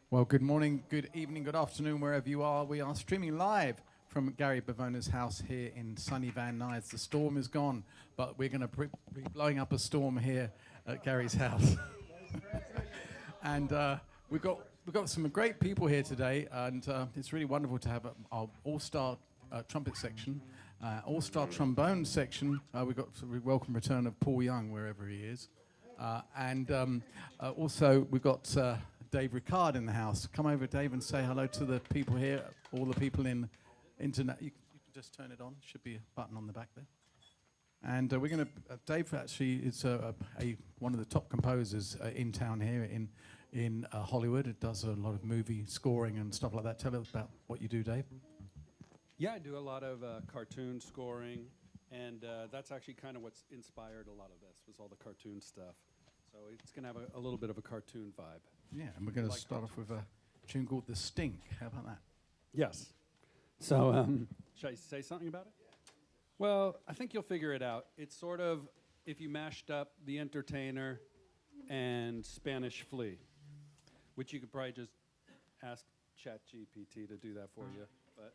Well, good morning, good evening, good afternoon, wherever you are. We are streaming live from Gary Bivona's house here in sunny Van Nuys. The storm is gone, but we're going to be blowing up a storm here at Gary's house. And we've got some great people here today, and it's really wonderful to have our all-star trumpet section, all-star trombone section. We welcome return of Paul Young wherever he is, and also we've got Dave Ricard in the house. Come over, Dave, and say hello to the people here, all the people in internet. You can just turn it on. Should be a button on the back there. And we're going to. Dave actually is one of the top composers in town here in Hollywood. It does a lot of movie scoring and stuff like that. Tell us about what you do, Dave. Yeah, I do a lot of cartoon scoring, and that's actually kind of what's inspired a lot of this, was all the cartoon stuff. So it's going to have a little bit of a cartoon vibe. Yeah, and we're going to start off with a tune called The Stink. How about that? Yes. So should I say something about it? Well, I think you'll figure it out. It's sort of if you mashed up The Entertainer and Spanish Flea, which you could probably just ask ChatGPT to do that for you. But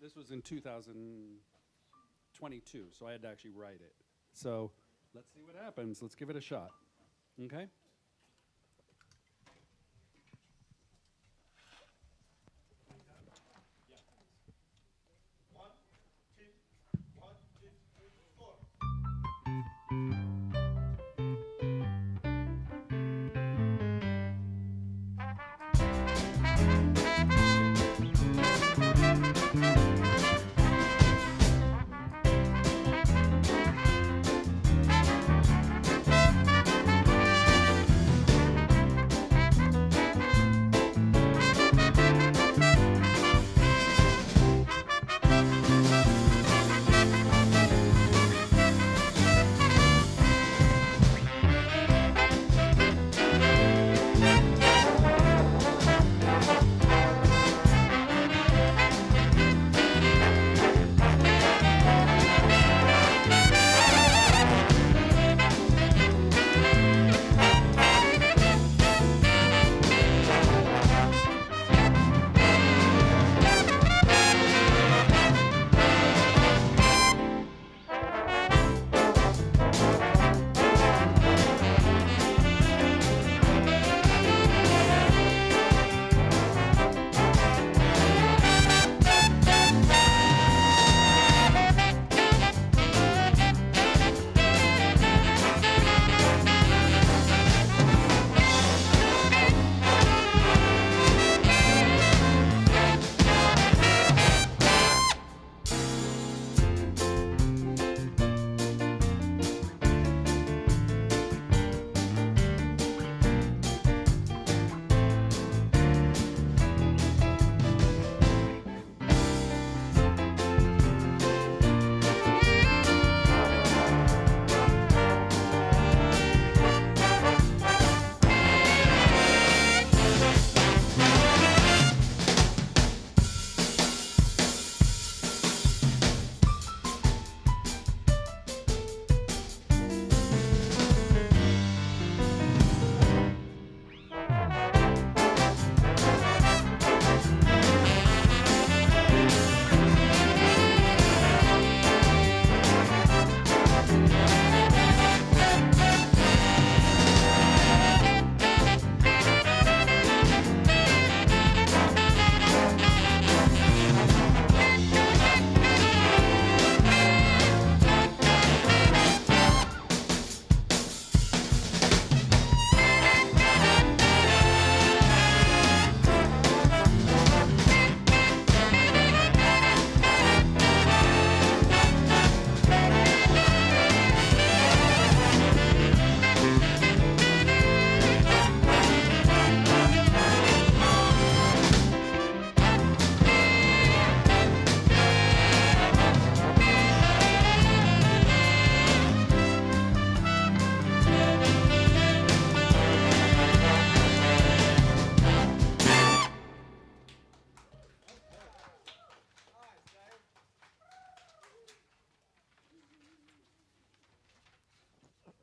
this was in 2022, so I had to actually write it. So let's see what happens. Let's give it a shot. Okay?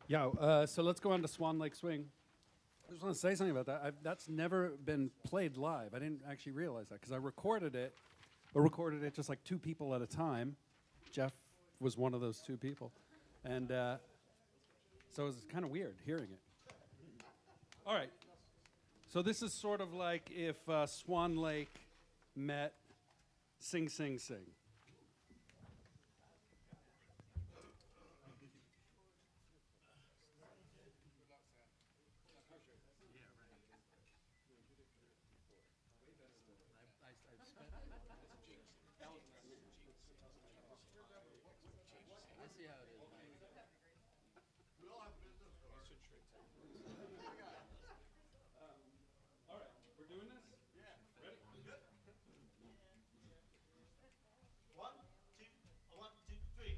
Yeah, so let's go on to Swan Lake Swing. I just want to say something about that. That's never been played live. I didn't actually realize that because I recorded it, but recorded it just like 2 people at a time. Jeff was one of those 2 people. And so it was kind of weird hearing it. All right. So this is sort of like if Swan Lake met Sing Sing Sing. All right, we're doing this? Yeah. Ready? Good. 1, 2, 1, 2, 3.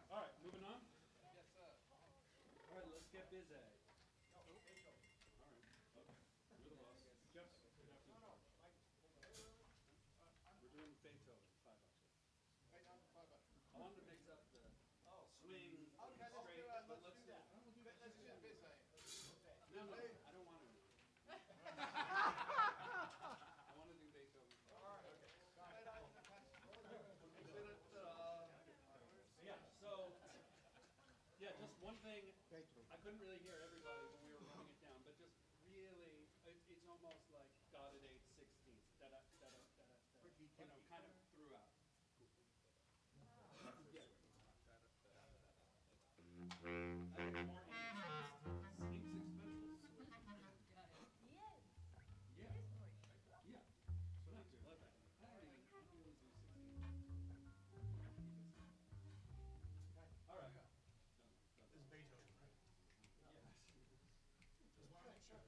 All right, moving on? Yes, sir. All right, let's get busy. All right, okay. You're the boss. Jeff, We're doing Beethoven, $5. I wanted to mix up the swing, straight, but let's do that. Let's do a bit, No, I don't want to. I want to do Beethoven. All right, okay. Yeah, so One thing, I couldn't really hear everybody when we were running it down, but just really, it's almost like dotted 8/16ths, da-da, da-da, da-da, da-da, you know, kind of throughout. Yeah. I think more same 6 pedals. Yeah. Yeah. So not too left. I don't really do 16. All right. This is Beethoven, right? Yes. Just want to make sure.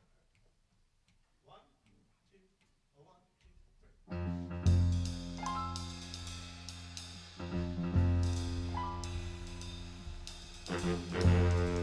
1, 2, 1, 2, 3.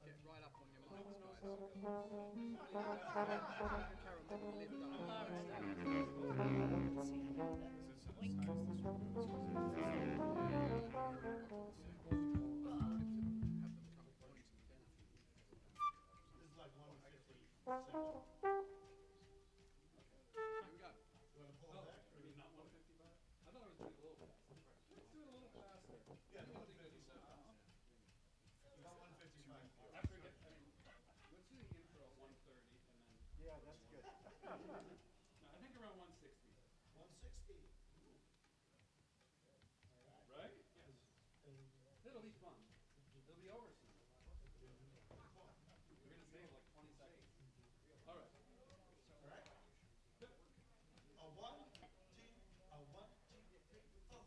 Get right up on your mics, guys. Caramel, lift This is like 150 seconds. Here we go. You want to pull it back? Or Not 155? I thought it was a little faster. Let's do it a little faster. yeah, 157. About 155 here. After we get, let's do the intro at 130 and then. Yeah, that's good. No, I think around 160. 160. Right? Yes. It'll be fun. It'll be over soon. We're gonna save like 20 seconds. All right. All right? A one, two, a one, two, three, four.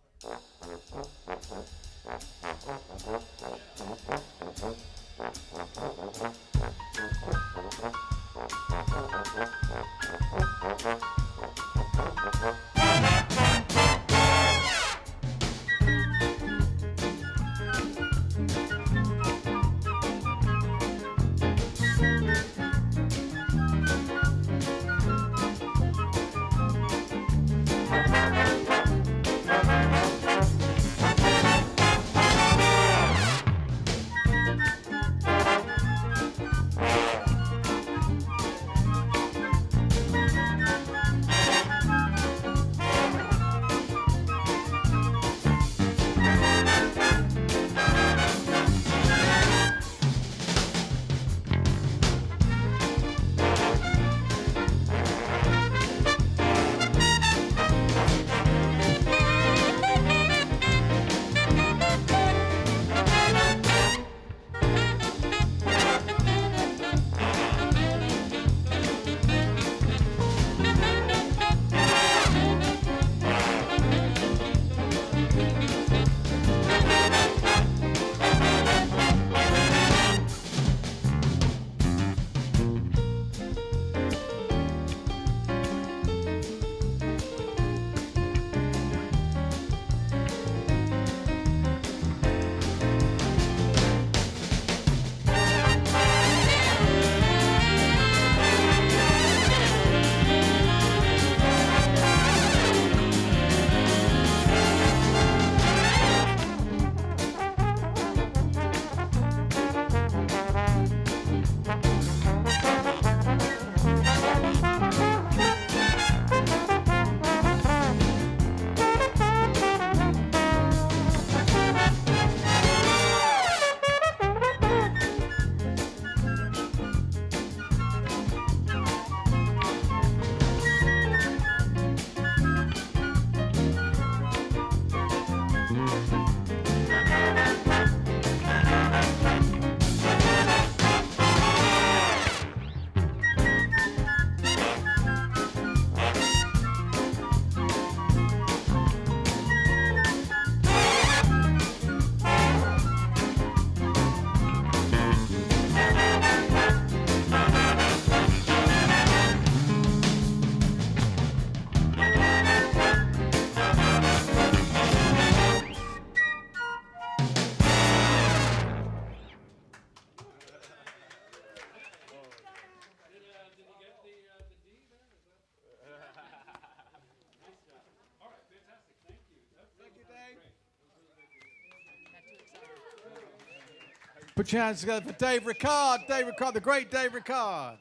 Put your hands together for Dave Ricard. Dave Ricard, the great Dave Ricard.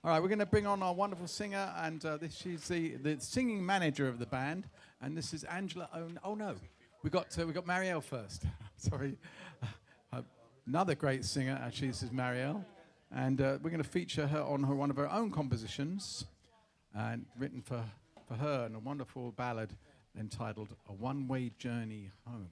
All right, we're going to bring on our wonderful singer, and she's the singing manager of the band, and this is Angela. Oh no, we got Marielle first. Sorry, another great singer. Actually, this is Marielle, and we're going to feature her on one of her own compositions, and written for her, and a wonderful ballad entitled "A One-Way Journey Home."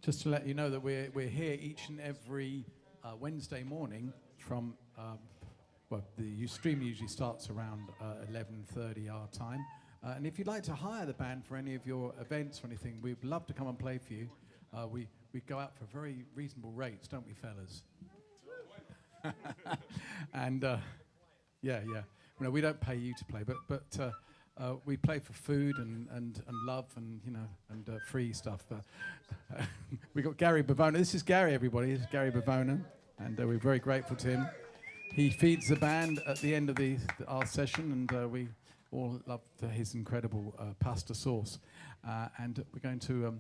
Just to let you know that we're here each and every Wednesday morning from well, the stream usually starts around 11:30 our time. And if you'd like to hire the band for any of your events or anything, we'd love to come and play for you. We go out for very reasonable rates, don't we, fellas? And yeah. No, we don't pay you to play, but we play for food and love and and free stuff. We got Gary Bivona. This is Gary, everybody. This is Gary Bivona, and we're very grateful to him. He feeds the band at the end of our session, and we all love his incredible pasta sauce. And we're going to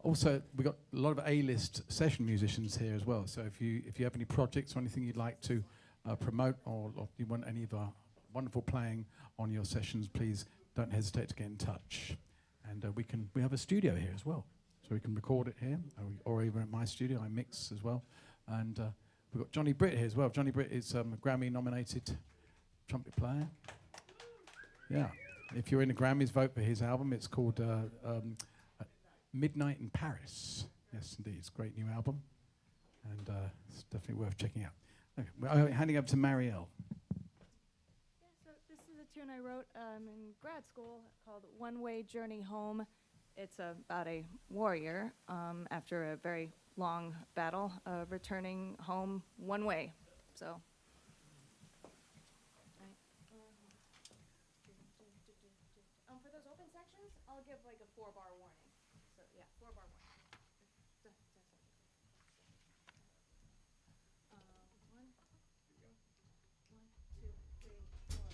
also, we've got a lot of A-list session musicians here as well. So if you have any projects or anything you'd like to promote, or you want any of our wonderful playing on your sessions, please don't hesitate to get in touch. And we have a studio here as well, so we can record it here, or even at my studio. I mix as well. And we've got Johnny Britt here as well. Johnny Britt is a Grammy-nominated trumpet player. Yeah. If you're in the Grammys, vote for his album. It's called Midnight in Paris. Yes, indeed. It's a great new album, and it's definitely worth checking out. Okay. We're handing over to Marielle. Yeah, so this is a tune I wrote in grad school called One Way Journey Home. It's about a warrior after a very long battle returning home one way. So. For those open sections, I'll give like a 4-bar warning. So yeah, 4-bar warning. One, two, three, four.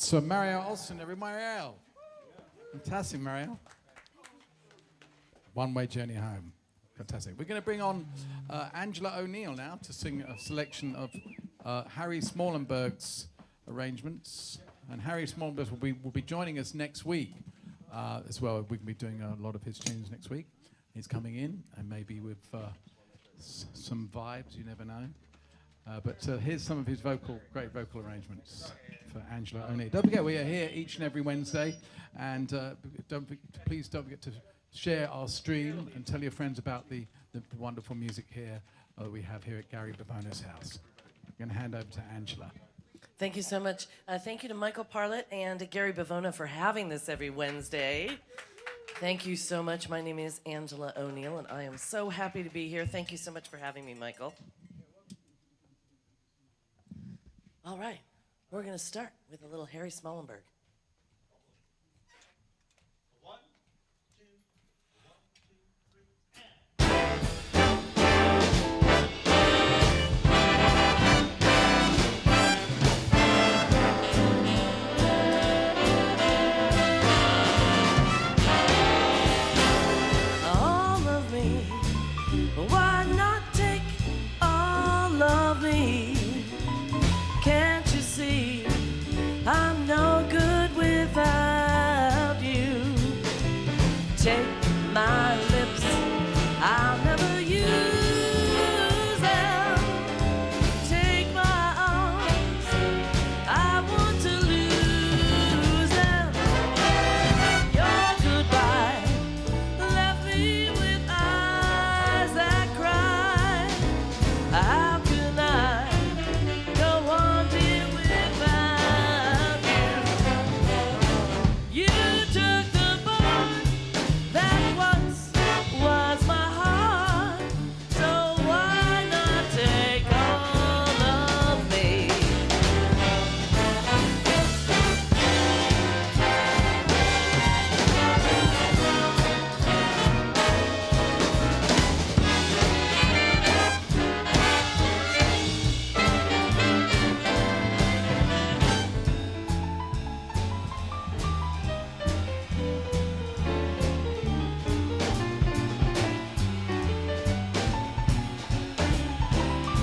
So Marielle Olsen, everybody, Marielle. Fantastic, Marielle. One-way journey home. Fantastic. We're going to bring on Angela O'Neill now to sing a selection of Harry Smallenberg's arrangements. And Harry Smallenberg will be joining us next week as well. We're going to be doing a lot of his tunes next week. He's coming in, and maybe with some vibes, you never know. But here's some of his great vocal arrangements for Angela O'Neill. Don't forget, we are here each and every Wednesday, and please don't forget to share our stream and tell your friends about the wonderful music here we have here at Gary Bivona's house. I'm going to hand over to Angela. Thank you so much. Thank you to Michael Parlett and Gary Bivona for having this every Wednesday. Thank you so much. My name is Angela O'Neill, and I am so happy to be here. Thank you so much for having me, Michael. All right, we're going to start with a little Harry Smallenberg.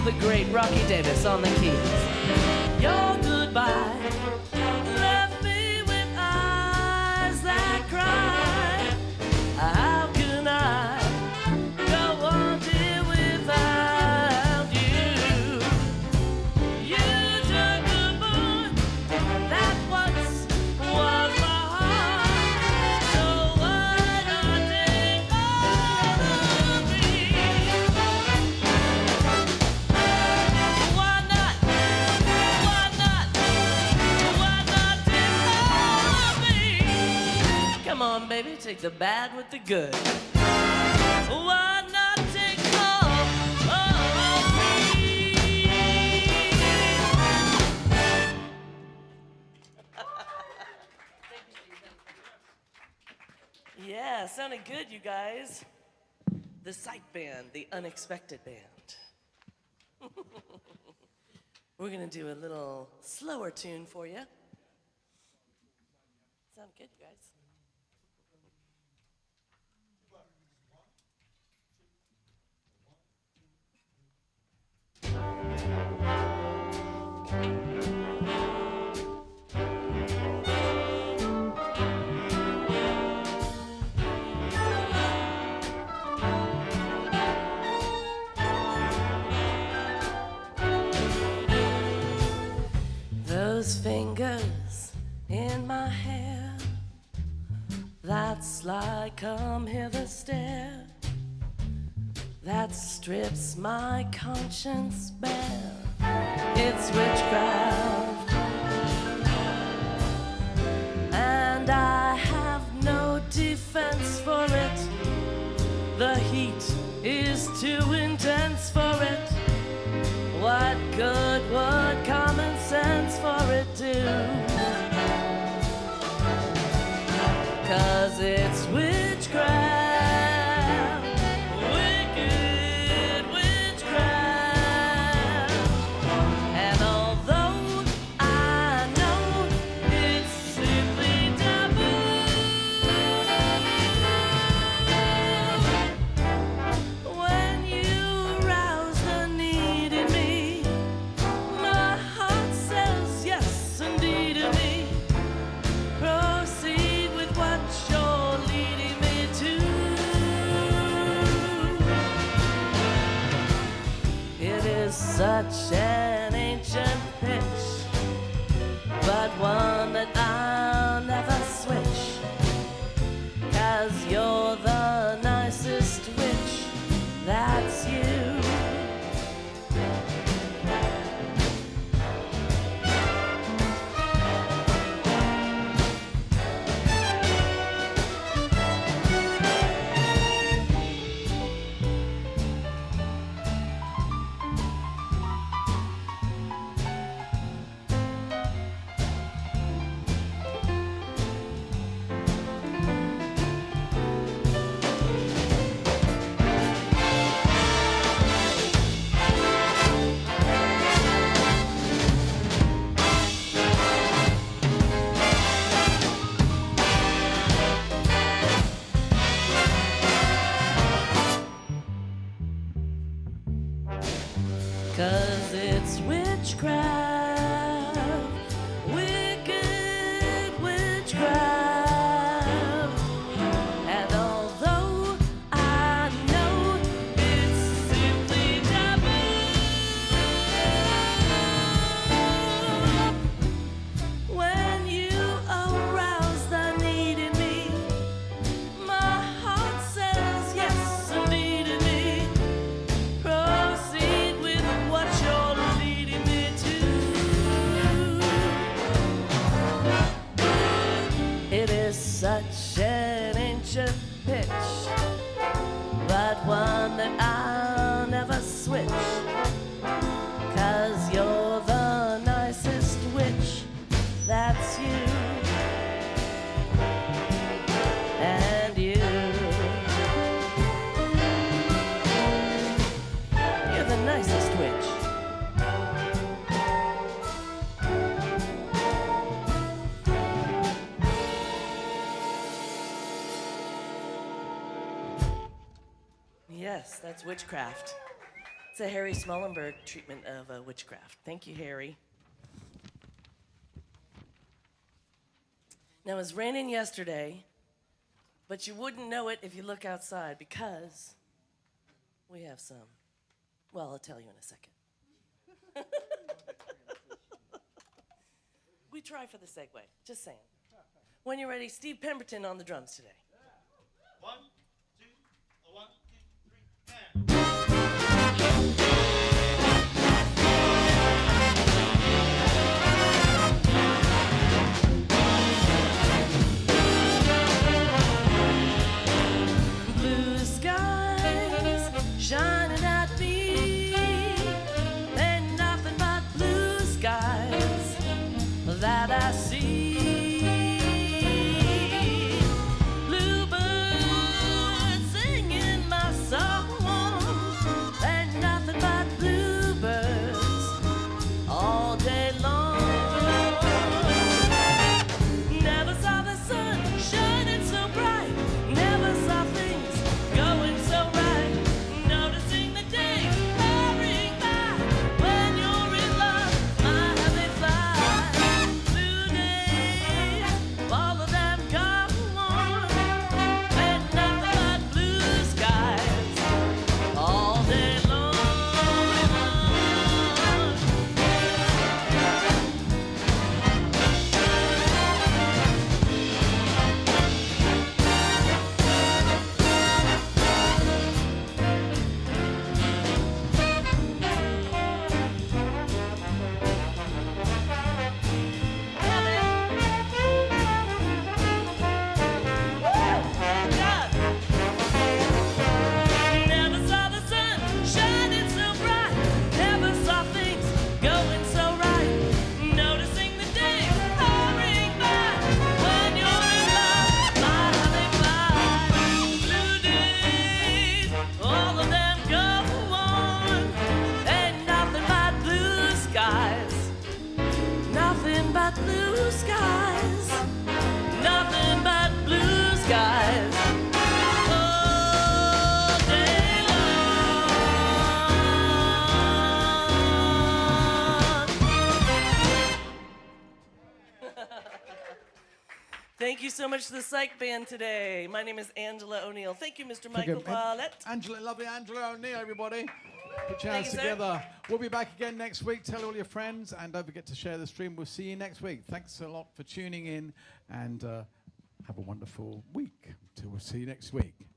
The great Rocky Davis on the keys. Your goodbye left me with eyes that cry. How can I go on, dear, without you? You took the boy that once was my heart, so why not take all of me? Why not take all of me? Come on, baby, take the bad with the good. Why not take all of me? Yeah, sounded good, you guys. The Psych band, the unexpected band. We're gonna do a little slower tune for you. Sound good, you guys? Those fingers in my hair, that sly come hither stare, that strips my conscience bare. It's witchcraft, and I have no defense for it. The heat is too intense for it. What good would common sense for it do? 'Cause it's witchcraft, wicked witchcraft. And although I know such an ancient pitch, but one that I'll never switch. 'Cause you're the nicest witch, that's you. Cause it's witchcraft, wicked witchcraft. And although I know it's simply taboo, when you arouse the need in me, my heart says yes immediately. Proceed with what you're leading me to. It is such an ancient pitch, but one that I'll never switch. 'Cause you're the nicest witch, that's you. And you. You're the nicest witch. Yes, that's witchcraft. It's a Harry Smollenberg treatment of witchcraft. Thank you, Harry. Now, it was raining yesterday, but you wouldn't know it if you look outside because we have some. Well, I'll tell you in a second. We try for the segue, just saying. When you're ready, Steve Pemberton on the drums today. 1, 2, 1, 2, 3, Blue skies shining at me, and nothing but blue skies that I see. Bluebirds singing my song, and nothing but bluebirds all day long. Never saw the sun shining so bright, never saw things going so right. Noticing the day hurrying by, when you're in love, my how they fly. Blue days, all of them come on, and nothing but blue skies all day long. Never saw the sun shining so bright, never saw things going so right. Noticing the days hurrying by, when you're in love, my how they fly. Blue days, all of them go on, and nothing but blue skies. Nothing but blue skies. Nothing but blue skies. All day long. Thank you so much to the Psych band today. My name is Angela O'Neill. Thank you, Mr. Michael Paulette. Angela, lovely Angela O'Neill, everybody. Put your hands you, sir. together. We'll be back again next week. Tell all your friends, and don't forget to share the stream. We'll see you next week. Thanks a lot for tuning in, and have a wonderful week. Till we'll see you next week.